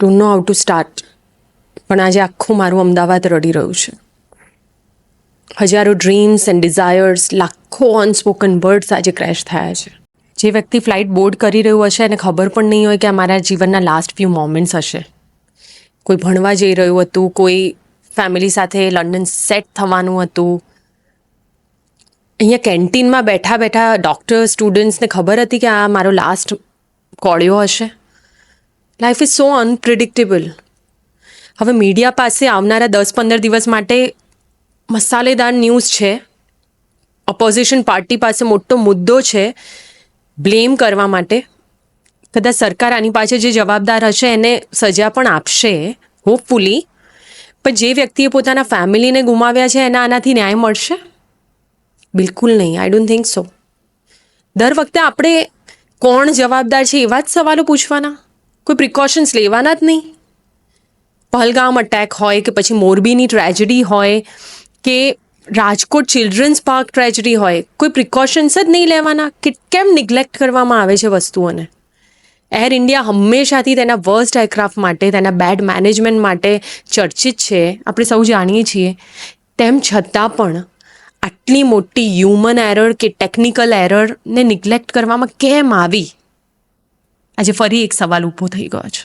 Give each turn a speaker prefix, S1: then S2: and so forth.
S1: Don't know how to start. પણ આજે આખું મારું અમદાવાદ રડી રહ્યું છે. હજારો ડ્રીમ્સ એન્ડ ડિઝાયર્સ, લાખો અનસ્પોકન વર્ડ્સ આજે ક્રેશ થયા છે. જે વ્યક્તિ ફ્લાઇટ બોર્ડ કરી રહ્યું હશે એને ખબર પણ નહીં હોય કે આ મારા જીવનના લાસ્ટ ફ્યુ મોમેન્ટ્સ હશે. કોઈ ભણવા જઈ રહ્યું હતું, કોઈ ફેમિલી સાથે લંડન સેટ થવાનું હતું. અહીંયા કેન્ટીનમાં બેઠા બેઠા ડૉક્ટર સ્ટુડન્ટ્સને ખબર હતી કે આ મારો લાસ્ટ કોળિયો હશે. Life is so unpredictable. હવે મીડિયા પાસે આવનારા 10-15 દિવસ માટે મસાલેદાર ન્યૂઝ છે. ઓપોઝિશન પાર્ટી પાસે મોટો મુદ્દો છે બ્લેમ કરવા માટે. કદાચ સરકાર આની પાછળ જે જવાબદાર હશે એને સજા પણ આપશે, હોપફુલી. પણ જે વ્યક્તિએ પોતાના ફેમિલીને ગુમાવ્યા છે એને આનાથી ન્યાય મળશે? બિલકુલ નહીં. I don't think so. દર વખતે આપણે કોણ જવાબદાર છે એવા જ સવાલો પૂછવાના, કોઈ પ્રિકોશન્સ લેવાના જ નહીં. પહલગામ અટેક હોય કે પછી મોરબીની ટ્રેજડી હોય કે રાજકોટ ચિલ્ડ્રન્સ પાર્ક ટ્રેજડી હોય, કોઈ પ્રિકોશન્સ જ નહીં લેવાના. કેમ નિગ્લેક્ટ કરવામાં આવે છે વસ્તુઓને? એર ઇન્ડિયા હંમેશાથી તેના વર્સ્ટ એરક્રાફ્ટ માટે, તેના બેડ મેનેજમેન્ટ માટે ચર્ચિત છે, આપણે સૌ જાણીએ છીએ. તેમ છતાં પણ આટલી મોટી હ્યુમન એરર કે ટેકનિકલ એરરને નિગ્લેક્ટ કરવામાં કેમ આવી? આજે ફરી એક સવાલ ઊભો થઈ ગયો છે.